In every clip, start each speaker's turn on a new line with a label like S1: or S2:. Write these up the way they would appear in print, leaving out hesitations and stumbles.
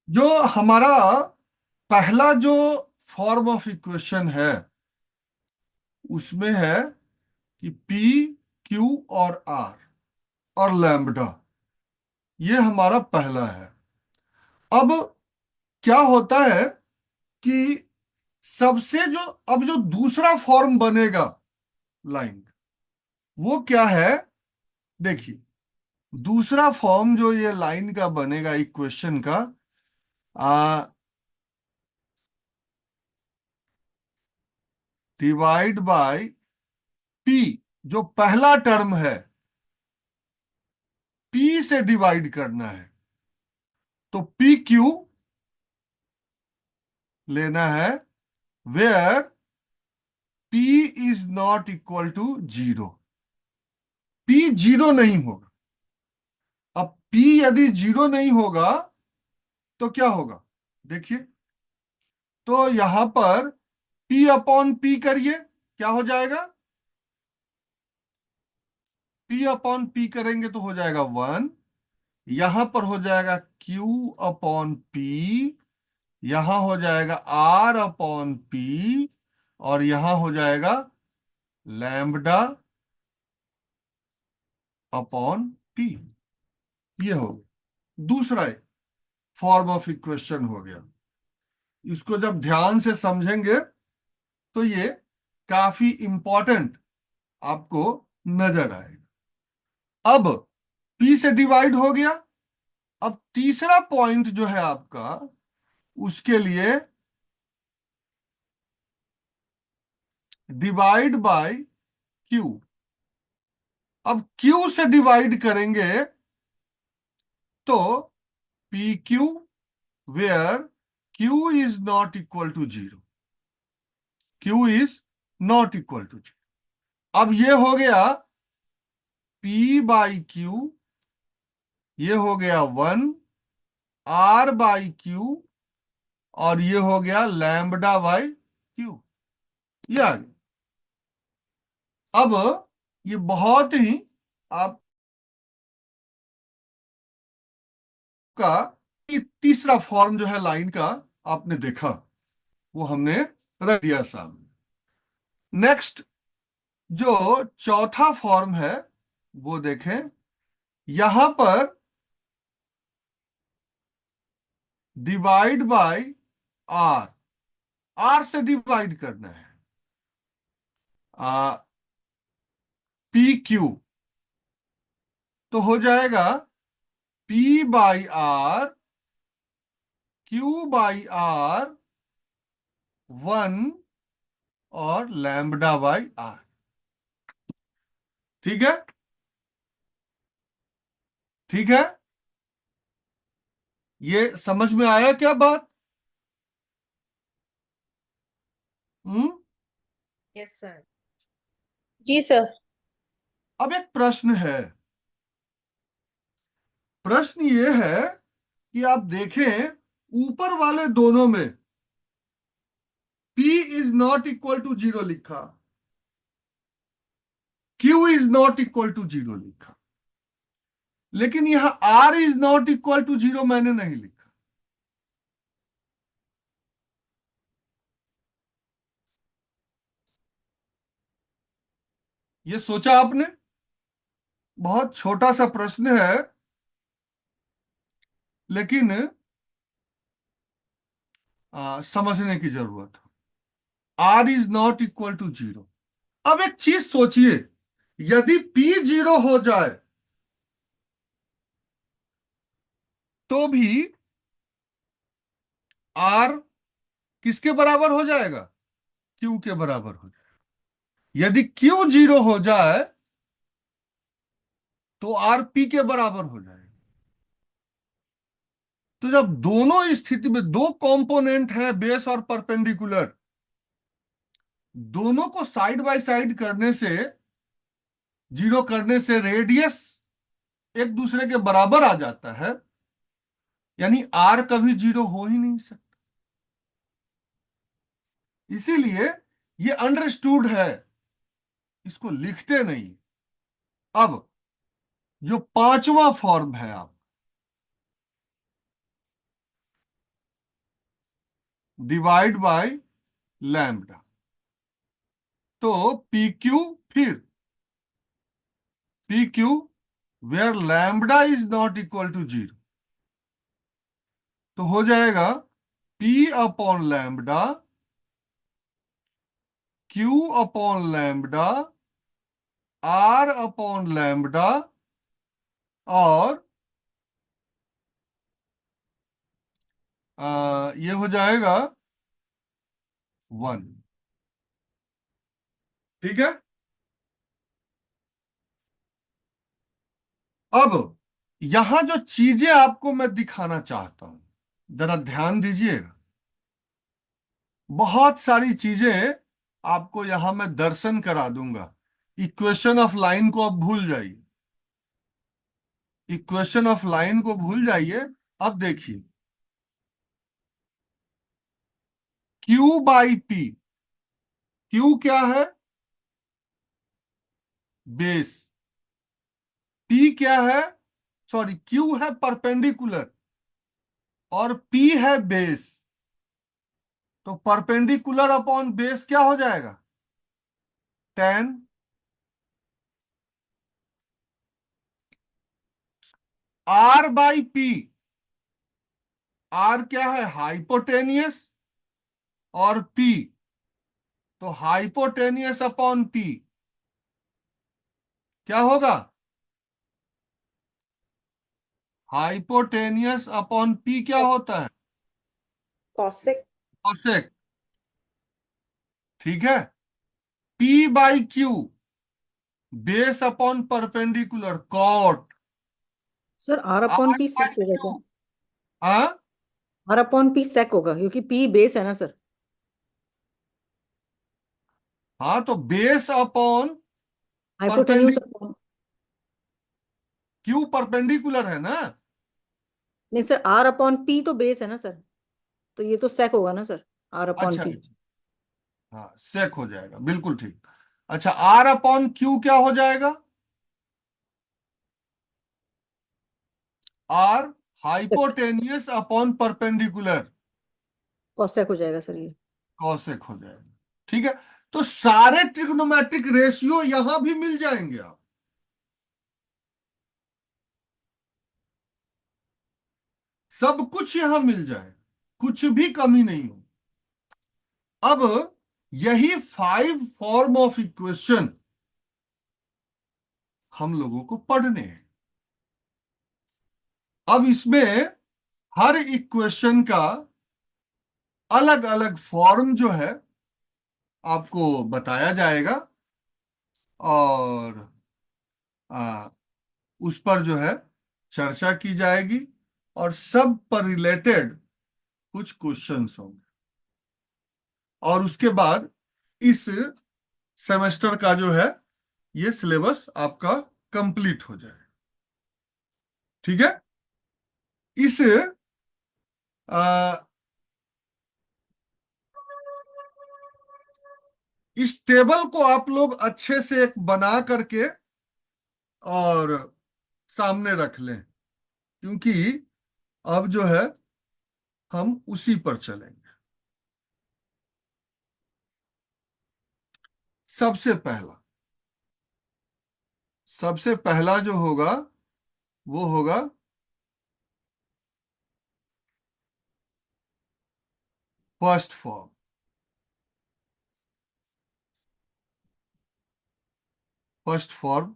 S1: जो हमारा पहला जो फॉर्म ऑफ इक्वेशन है उसमें है कि P, Q और R और लैम्ब्डा, ये हमारा पहला है। अब क्या होता है कि सबसे जो अब जो दूसरा फॉर्म बनेगा लाइन, वो क्या है? देखिए, दूसरा फॉर्म जो ये लाइन का बनेगा इक्वेशन का, डिवाइड बाय P, जो पहला टर्म है P से डिवाइड करना है, तो PQ लेना है, where P is not equal to zero. P zero नहीं होगा। अब P यदि जीरो नहीं होगा तो क्या होगा? देखिए, तो यहां पर P अपॉन P करिए, क्या हो जाएगा? P अपॉन P करेंगे तो हो जाएगा 1। यहां पर हो जाएगा Q अपॉन P, यहां हो जाएगा R अपॉन P, और यहां हो जाएगा लैम्ब्डा अपॉन P। ये हो गया दूसरा फॉर्म ऑफ इक्वेशन हो गया। इसको जब ध्यान से समझेंगे तो ये काफी इंपॉर्टेंट आपको नजर आएगा। अब P से डिवाइड हो गया। अब तीसरा पॉइंट जो है आपका, उसके लिए डिवाइड बाय Q। अब Q से डिवाइड करेंगे तो PQ, where Q is not equal to zero. Q is not equal to zero. अब ये हो गया P बाई क्यू, ये हो गया 1, R बाई क्यू, और ये हो गया लैम्ब्डा बाई क्यू। ये आ गया। अब ये बहुत ही आपका ये तीसरा फॉर्म जो है लाइन का आपने देखा, वो हमने रख दिया सामने। नेक्स्ट जो चौथा फॉर्म है वो देखें। यहां पर डिवाइड बाय R, R से डिवाइड करना है। पी क्यू तो हो जाएगा P by R, Q by R, 1, और लैम्ब्डा बाई R। ठीक है? ठीक है, ये समझ में आया क्या बात? हम्म।
S2: Yes sir. जी सर।
S1: अब एक प्रश्न है। प्रश्न ये है कि आप देखें, ऊपर वाले दोनों में P is not equal to zero लिखा, Q is not equal to zero लिखा, लेकिन यहां R is not equal to zero मैंने नहीं लिखा। ये सोचा आपने? बहुत छोटा सा प्रश्न है, लेकिन समझने की जरूरत है। R is not equal to zero. अब एक चीज सोचिए, यदि P जीरो हो जाए तो भी R किसके बराबर हो जाएगा? Q के बराबर हो जाएगा। यदि Q जीरो हो जाए तो R P के बराबर हो जाएगा। तो जब दोनों स्थिति में दो कंपोनेंट है, बेस और परपेंडिकुलर, दोनों को साइड बाय साइड करने से, जीरो करने से रेडियस एक दूसरे के बराबर आ जाता है, यानी R कभी जीरो हो ही नहीं सकता। इसीलिए ये अंडरस्टूड है, इसको लिखते नहीं। अब जो पांचवा फॉर्म है, आप डिवाइड बाय लैम्ब्डा। तो पी क्यू, फिर P Q where lambda is not equal to 0, तो हो जाएगा P upon lambda, Q upon lambda, R upon lambda, और ये हो जाएगा 1। ठीक है। अब यहां जो चीजें आपको मैं दिखाना चाहता हूं, जरा ध्यान दीजिएगा। बहुत सारी चीजें आपको यहां मैं दर्शन करा दूंगा। इक्वेशन ऑफ लाइन को अब भूल जाइए, इक्वेशन ऑफ लाइन को भूल जाइए। अब देखिए, Q बाई पी, Q क्या है? बेस। P क्या है? सॉरी, Q है परपेंडिकुलर और P है बेस। तो परपेंडिकुलर अपॉन बेस क्या हो जाएगा? 10। R बाई पी, R क्या है? हाइपोटेनियस, और P, तो हाइपोटेनियस अपॉन P क्या होगा? हाइपोटेनियस अपॉन P क्या होता है?
S2: कॉसेक।
S1: कोसेक। ठीक है। P by Q, base upon perpendicular, cot.
S3: Sir R upon
S1: R
S3: P
S1: by
S3: sec होगा क्या?
S1: क्यू, हाँ
S3: आर अपॉन पी सेक होगा क्योंकि पी बेस है ना सर।
S1: हाँ, तो base upon
S3: hypotenuse
S1: perpendicular,
S3: upon,
S1: Q perpendicular है ना।
S3: नहीं सर आर अपॉन पी तो बेस है ना सर, तो ये तो सेक होगा ना सर, आर अपॉन
S1: अच्छा
S3: पी।
S1: अच्छा, हाँ सेक हो जाएगा, बिल्कुल ठीक। अच्छा, R अपॉन क्यू क्या हो जाएगा? R hypotenuse upon perpendicular,
S3: cosec हो जाएगा सर ये।
S1: कॉसेक हो जाएगा। ठीक है। तो सारे ट्रिग्नोमेट्रिक रेशियो यहां भी मिल जाएंगे आप, सब कुछ यहां मिल जाए, कुछ भी कमी नहीं हो। अब यही 5 फॉर्म ऑफ इक्वेशन हम लोगों को पढ़ने हैं। अब इसमें हर इक्वेशन का अलग अलग फॉर्म जो है आपको बताया जाएगा, और आ, उस पर जो है चर्चा की जाएगी, और सब पर रिलेटेड कुछ क्वेश्चंस होंगे। और उसके बाद इस सेमेस्टर का जो है ये सिलेबस आपका कंप्लीट हो जाए। ठीक है। इस आ, इस टेबल को आप लोग अच्छे से एक बना करके और सामने रख लें, क्योंकि अब जो है हम उसी पर चलेंगे। सबसे पहला, सबसे पहला जो होगा वो होगा first form, first form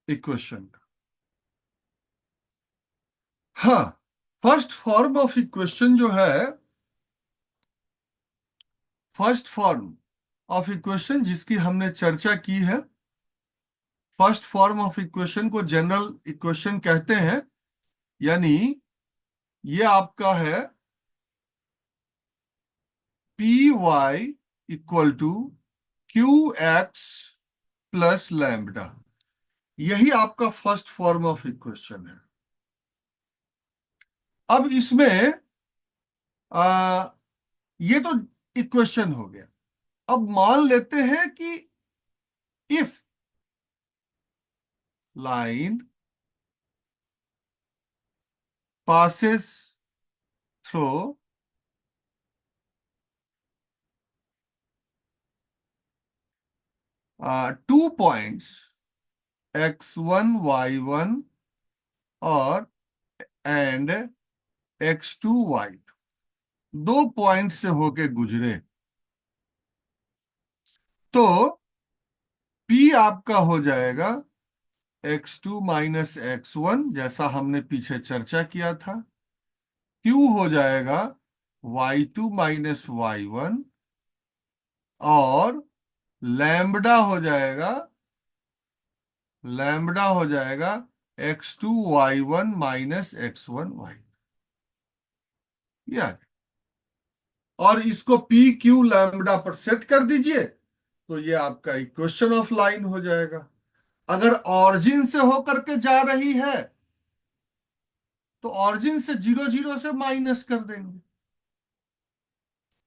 S1: equation. हाँ, फर्स्ट फॉर्म ऑफ इक्वेशन जो है, फर्स्ट फॉर्म ऑफ इक्वेशन जिसकी हमने चर्चा की है, फर्स्ट फॉर्म ऑफ इक्वेशन को जनरल इक्वेशन कहते हैं। यानी ये आपका है P Y equal to Q X plus lambda, यही आपका फर्स्ट फॉर्म ऑफ इक्वेशन है। अब इसमें आ, ये तो इक्वेशन हो गया। अब मान लेते हैं कि if line passes through 2 points x1 y1 और एंड x2 y2, 2 पॉइंट से होके गुजरे, तो P आपका हो जाएगा x2 माइनस x1, जैसा हमने पीछे चर्चा किया था। Q हो जाएगा y2 माइनस y1 और लैम्बडा हो जाएगा x2 y1 minus x1 y, यार, और इसको p q लैम्बडा पर सेट कर दीजिए, तो ये आपका इक्वेशन ऑफ लाइन हो जाएगा। अगर ऑरिजिन से होकर के जा रही है तो ऑरिजिन से 0 0 से माइनस कर देंगे,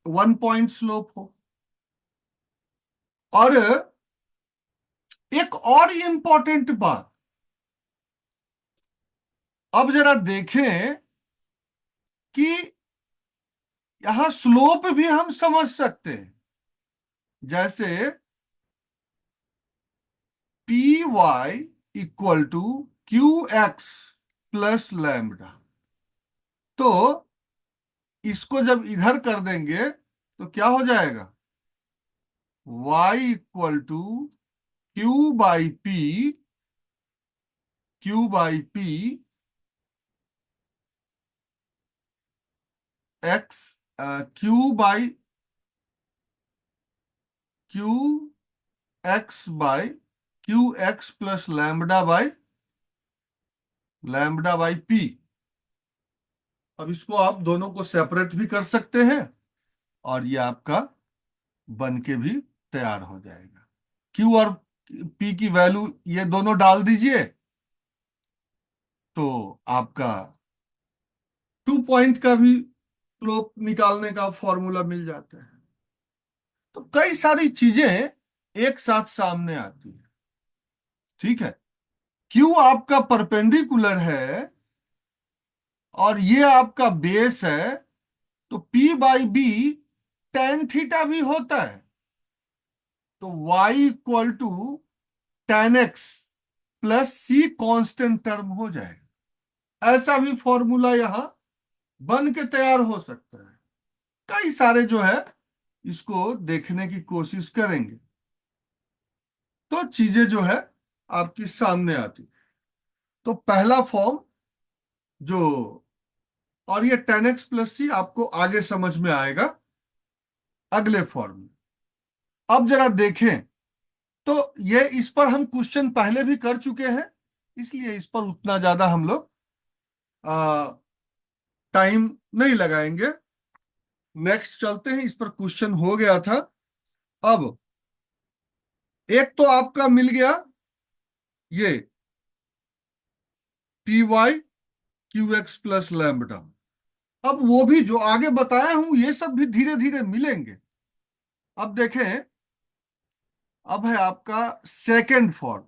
S1: 1 पॉइंट स्लोप हो। और एक और इंपॉर्टेंट बात, अब जरा देखें कि यहां स्लोप भी हम समझ सकते हैं, जैसे P Y equal to Q X plus lambda, तो इसको जब इधर कर देंगे तो क्या हो जाएगा, y equal to Q by P X, Q X by Q X plus lambda by P. अब इसको आप दोनों को सेपरेट भी कर सकते हैं और ये आपका बन के भी तैयार हो जाएगा। क्यू और पी की वैल्यू ये दोनों डाल दीजिए, तो आपका 2 पॉइंट का भी स्लोप निकालने का फॉर्मूला मिल जाता है। तो कई सारी चीजें एक साथ सामने आती है, ठीक है। क्यू आपका परपेंडिकुलर है और ये आपका बेस है, तो P by B tan theta भी होता है, तो y equal to tan X plus C constant term हो जाएगा। ऐसा भी फॉर्मूला यहां बन के तैयार हो सकता है। कई सारे जो है इसको देखने की कोशिश करेंगे तो चीजें जो है आपकी सामने आती। तो पहला फॉर्म जो, और ये टेन एक्स प्लस सी आपको आगे समझ में आएगा अगले फॉर्म में। अब जरा देखें, तो ये इस पर हम क्वेश्चन पहले भी कर चुके हैं, इसलिए इस पर उतना ज्यादा हम लोग टाइम नहीं लगाएंगे। नेक्स्ट चलते हैं, इस पर क्वेश्चन हो गया था। अब एक तो आपका मिल गया ये P Y Q X plus lambda. अब वो भी जो आगे बताया हूं ये सब भी धीरे धीरे मिलेंगे। अब देखें, अब है आपका second form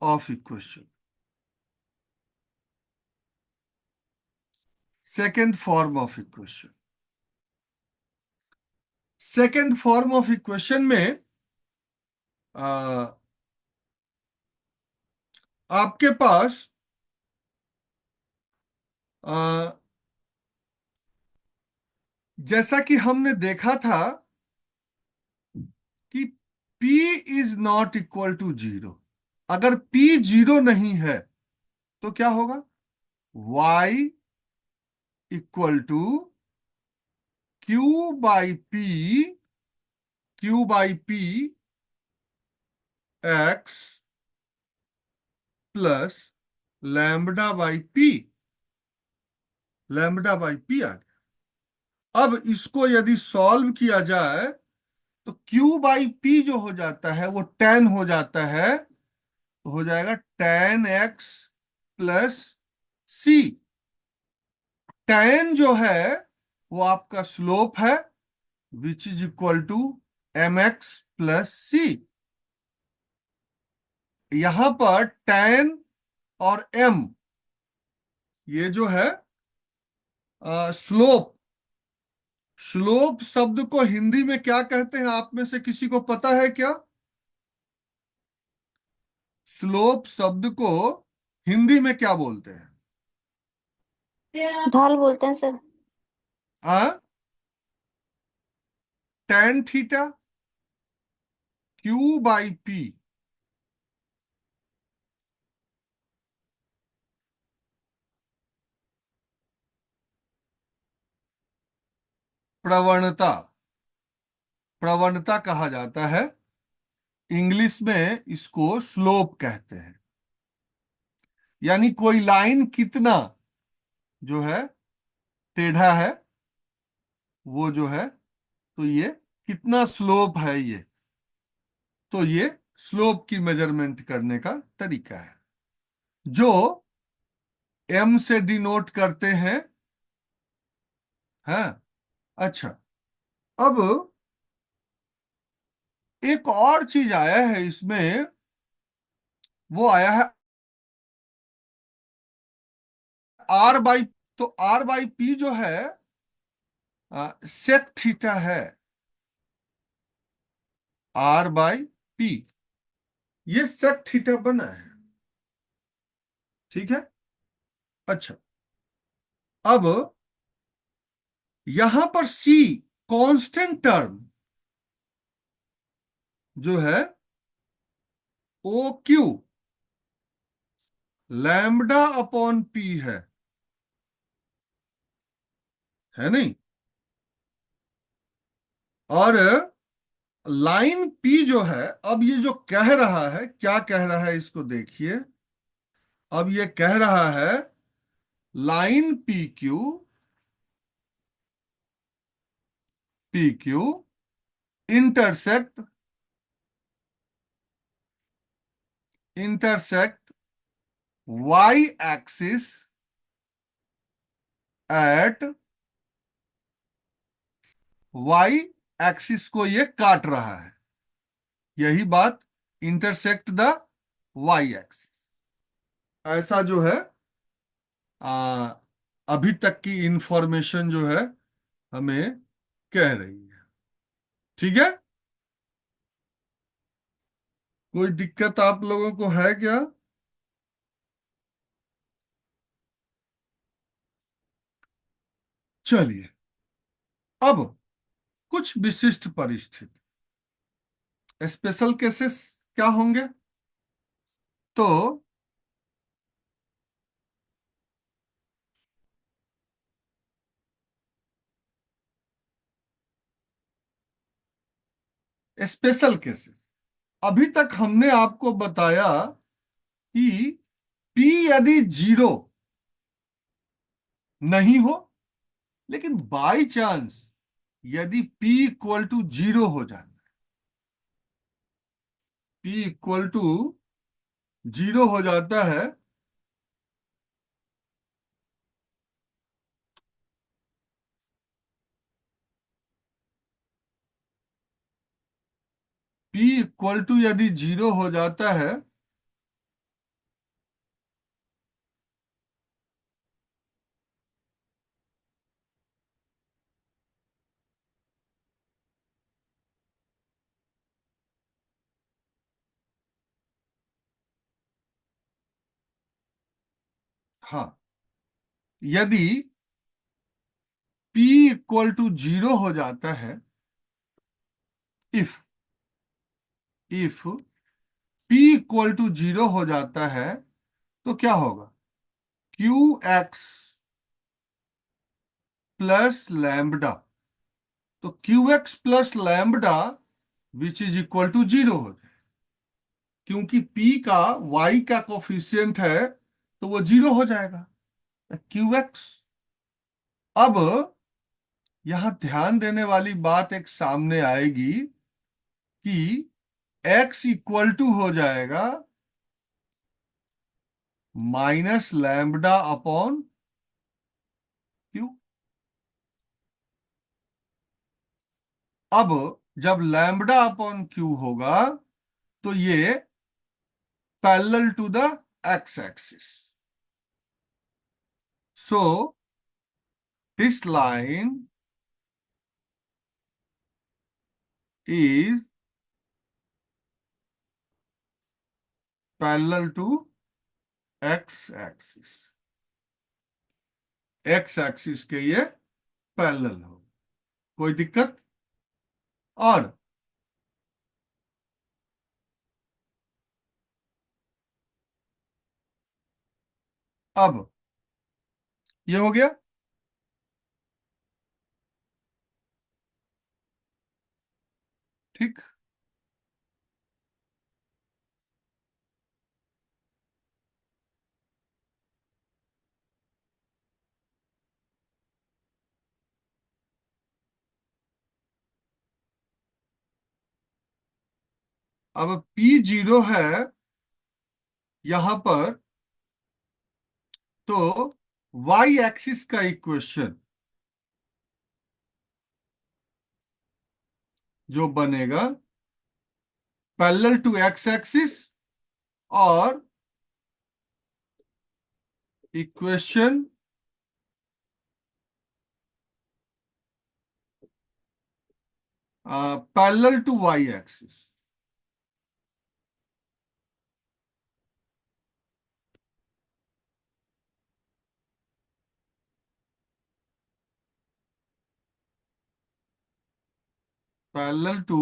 S1: of equation. Second form of equation second form of equation में आपके पास आ, जैसा कि हमने देखा था कि P is not equal to 0। अगर P 0 नहीं है तो क्या होगा, y equal to Q by P X plus lambda by P आ गया। अब इसको यदि सॉल्व किया जाए तो क्यू बाई पी जो हो जाता है वो टेन हो जाता है, तो हो जाएगा ten X plus C. Ten जो है वो आपका स्लोप है, which is equal to M X plus C. यहां पर टेन और m, ये जो है स्लोप स्लोप शब्द को हिंदी में क्या कहते हैं, आप में से किसी को पता है क्या? स्लोप शब्द को हिंदी में क्या बोलते हैं?
S2: ढाल बोलते हैं सर।
S1: आ tan theta Q by P. प्रवणता, प्रवणता कहा जाता है। इंग्लिश में इसको स्लोप कहते हैं। यानी कोई लाइन कितना जो है टेढ़ा है, वो जो है, तो ये कितना स्लोप है, ये तो ये स्लोप की मेजरमेंट करने का तरीका है, जो एम से डिनोट करते हैं। हाँ, अच्छा। अब एक और चीज आया है इसमें, वो आया है आर बाई। तो आर बाई पी जो है सेक थीटा है। आर बाई पी ये सेक थीटा बना है। ठीक है, अच्छा। अब यहां पर सी कांस्टेंट टर्म जो है ओ क्यू लैम्बडा अपॉन पी है नहीं? और लाइन पी जो है, अब ये जो कह रहा है, क्या कह रहा है इसको देखिए। अब ये कह रहा है line P Q intersect intersect Y axis at Y axis को ये काट रहा है। यही बात, इंटरसेक्ट द वाई एक्सिस, ऐसा जो है आ, अभी तक की इंफॉर्मेशन जो है हमें कह रही है। ठीक है, कोई दिक्कत आप लोगों को है क्या? चलिए, अब कुछ विशिष्ट परिस्थिति, स्पेशल केसेस क्या होंगे? तो स्पेशल केसेस, अभी तक हमने आपको बताया कि P यदि जीरो नहीं हो, लेकिन बाई चांस यदि P इक्वल टू जीरो हो जाए, P इक्वल टू जीरो हो जाता है, P इक्वल टू यदि जीरो हो जाता है, हाँ, यदि P इक्वल टू जीरो हो जाता है, if if P equal to zero हो जाता है, तो क्या होगा? Q X plus lambda. तो Q X plus lambda which is equal to zero हो जाए, क्योंकि P का Y का कोफिशियंट है, तो वो जीरो हो जाएगा, क्यू एक्स। अब यहां ध्यान देने वाली बात एक सामने आएगी कि x इक्वल टू हो जाएगा माइनस लैम्बडा अपॉन क्यू। अब जब लैम्बडा अपॉन क्यू होगा, तो ये parallel to the X axis, so this line is parallel to x axis, x axis के ये पैरेलल हो, कोई दिक्कत? और अब ये हो गया। ठीक, अब P0 है यहां पर, तो y एक्सिस का इक्वेशन जो बनेगा पैरेलल टू x एक्सिस, और equation parallel to y axis. Parallel to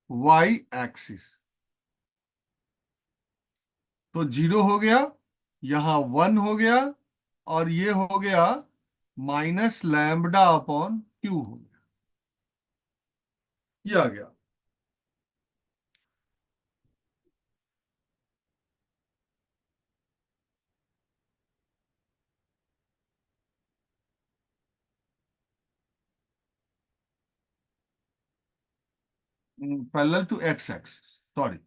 S1: y axis, तो 0 हो गया, यहां 1 हो गया, और ये हो गया माइनस लैम्बडा अपॉन क्यू हो गया, ये आ गया। Parallel to X axis, sorry,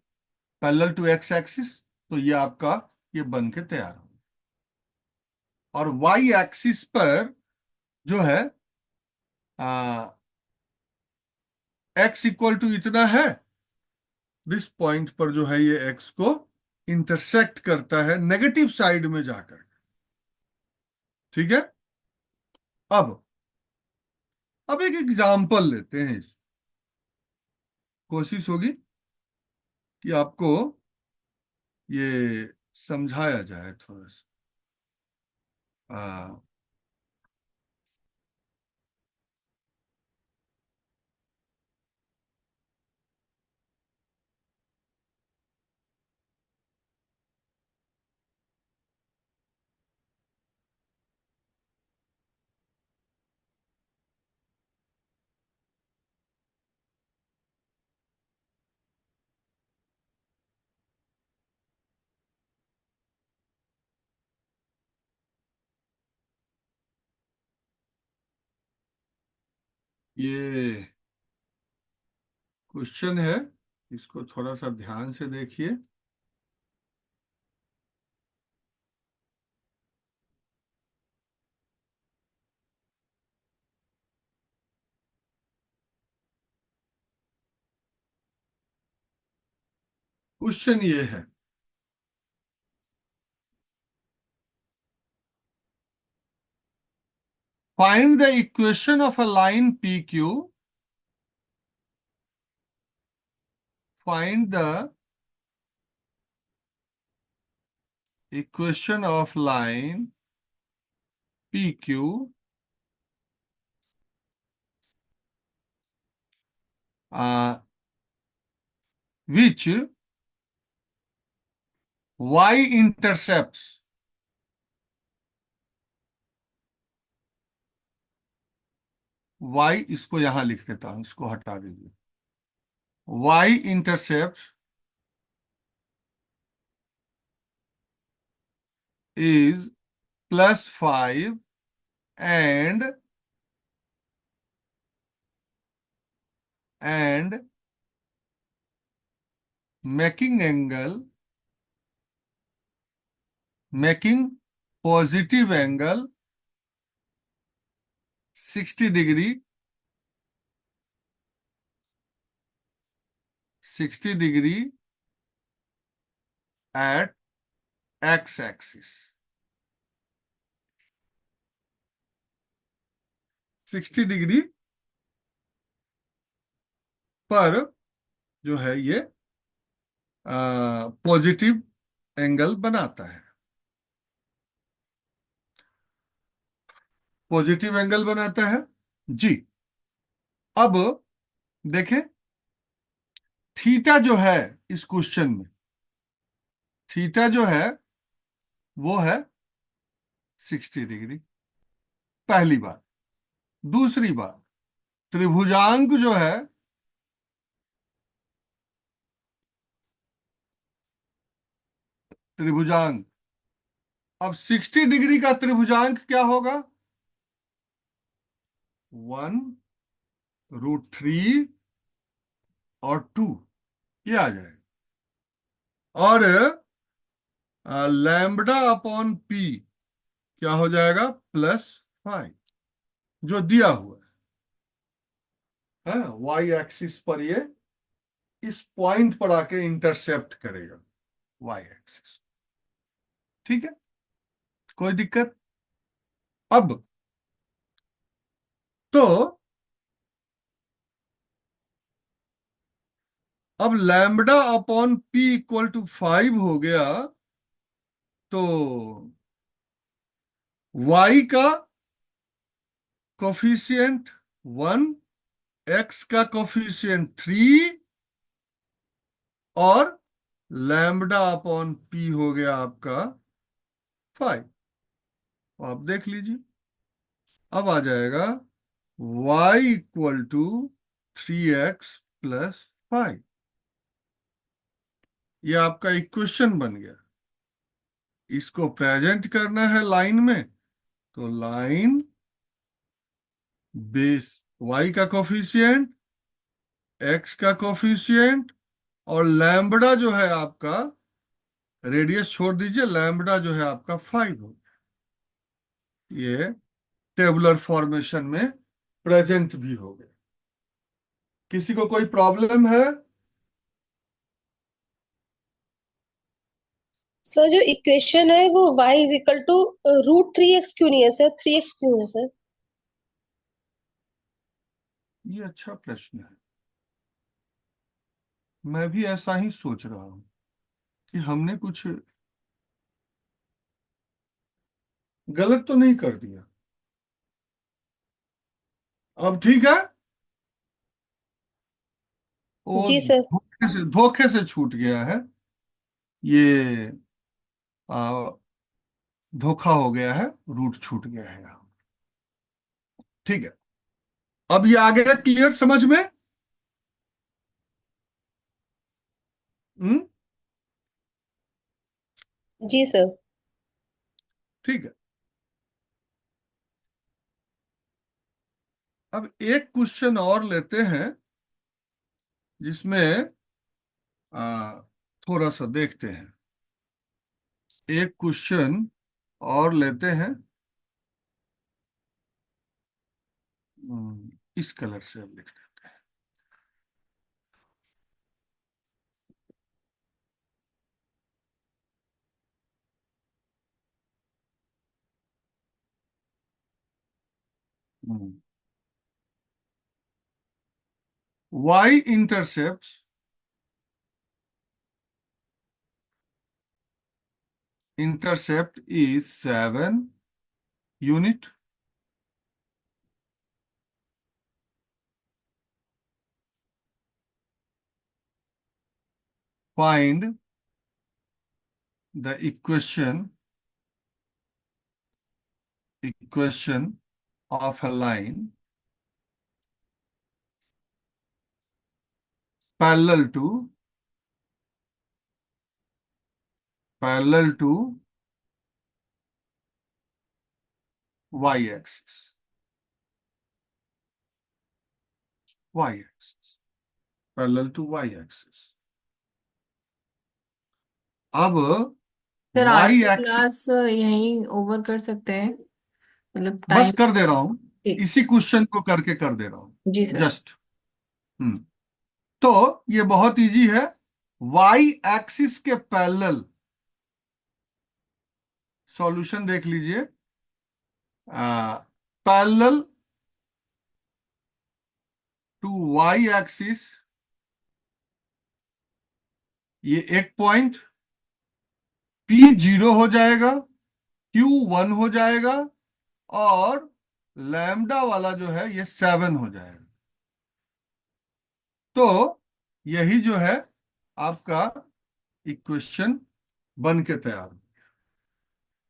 S1: parallel to X axis, तो ये आपका ये बन के तैयार हो। और वाई एक्सिस पर जो है एक्स इक्वल टू इतना है, दिस पॉइंट पर जो है ये एक्स को इंटरसेक्ट करता है नेगेटिव साइड में जाकर। ठीक है, अब एक एग्जाम्पल लेते हैं, इस कोशिश होगी कि आपको ये समझाया जाए थोड़ा सा। ये क्वेश्चन है, इसको थोड़ा सा ध्यान से देखिए। क्वेश्चन ये है, find the equation of a line P Q, find the equation of line P Q which y intercepts, y इसको यहां लिख देता हूं, इसको हटा दीजिए, y intercepts is +5 and making positive angle 60 degree, 60 degree at x axis, 60 degree पर जो है ये पॉजिटिव एंगल बनाता है, पॉजिटिव एंगल बनाता है जी। अब देखें, थीटा जो है इस क्वेश्चन में, थीटा जो है वो है 60 डिग्री, पहली बात। दूसरी बात, त्रिभुजांक जो है, त्रिभुजांक, अब 60 डिग्री का त्रिभुजांक क्या होगा? 1√3 और 2, ये आ जाएगा। और लैम्बडा अपॉन पी क्या हो जाएगा? +5, जो दिया हुआ है वाई एक्सिस पर, ये इस पॉइंट पर आके इंटरसेप्ट करेगा वाई एक्सिस। ठीक है, कोई दिक्कत? अब तो अब lambda upon P equal to 5 हो गया, तो y का कोफिशिएंट 1, x का कोफिशिएंट 3 और लैम्बडा अपॉन पी हो गया आपका 5। तो आप देख लीजिए, अब आ जाएगा y इक्वल टू 3x + 5। ये आपका इक्वेशन बन गया। इसको प्रेजेंट करना है लाइन में, तो लाइन बेस y का कोफिशिएंट, x का कोफिशिएंट और लैम्बडा जो है आपका, रेडियस छोड़ दीजिए, लैम्बडा जो है आपका 5 हो गया। ये टेबुलर फॉर्मेशन में प्रेजेंट भी हो गया। किसी को कोई प्रॉब्लम है?
S2: सर जो इक्वेशन है वो y √3x क्यों नहीं है सर? 3x क्यों है सर?
S1: ये अच्छा प्रश्न है। मैं भी ऐसा ही सोच रहा हूं कि हमने कुछ गलत तो नहीं कर दिया। अब ठीक है, वो
S2: जी सर।
S1: धोखे से छूट गया है ये, आ, धोखा हो गया है, रूट छूट गया है। ठीक है, अब ये आ गया क्लियर समझ में? हम्म,
S2: जी सर।
S1: ठीक है। अब एक क्वेश्चन और लेते हैं, जिसमें थोड़ा सा देखते हैं। एक क्वेश्चन और लेते हैं। इस कलर से अब लिख देते हैं। y intercept is 7 unit. Find the equation of a line parallel to y-axis. Y-axis parallel to y-axis. अब
S3: सर आज की
S1: y-axis
S3: क्लास यहीं ओवर कर सकते हैं, मतलब
S1: बस
S3: टाइम।
S1: कर दे रहा हूं,
S3: ठीक।
S1: इसी क्वेश्चन को करके कर दे रहा
S3: जी
S1: हूं
S3: सर।
S1: जस्ट। हम्म तो ये बहुत इजी है। वाई एक्सिस के पैरेलल सॉल्यूशन देख लीजिए। पैरेलल टू वाई एक्सिस ये एक पॉइंट, P 0 हो जाएगा, Q 1 हो जाएगा, और लैम्डा वाला जो है ये 7 हो जाएगा। तो यही जो है आपका इक्वेशन बन के तैयार हो।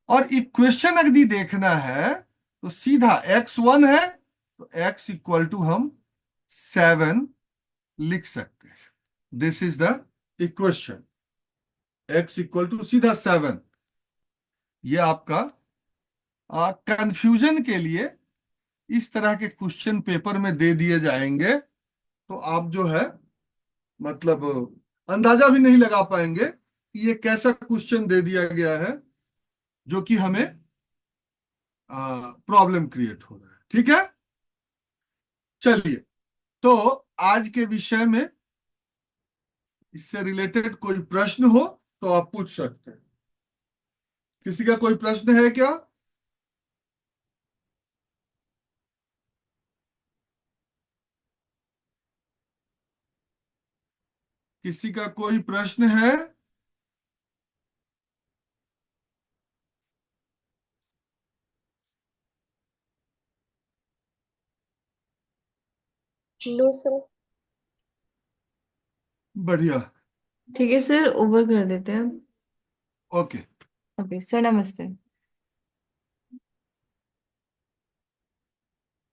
S1: और इक्वेशन यदि देखना है तो सीधा x1 है तो x इक्वल टू हम 7 लिख सकते हैं। This is the equation, x equal to सीधा 7। ये आपका कंफ्यूजन के लिए इस तरह के क्वेश्चन पेपर में दे दिए जाएंगे तो आप जो है मतलब अंदाजा भी नहीं लगा पाएंगे कि ये कैसा क्वेश्चन दे दिया गया है जो कि हमें प्रॉब्लम क्रिएट हो रहा है। ठीक है, चलिए, तो आज के विषय में इससे रिलेटेड कोई प्रश्न हो तो आप पूछ सकते हैं। किसी का कोई प्रश्न है क्या? किसी का कोई प्रश्न है?
S2: No sir.
S1: बढ़िया।
S4: ठीक है सर, ओवर कर देते हैं।
S1: ओके।
S4: ओके सर, नमस्ते।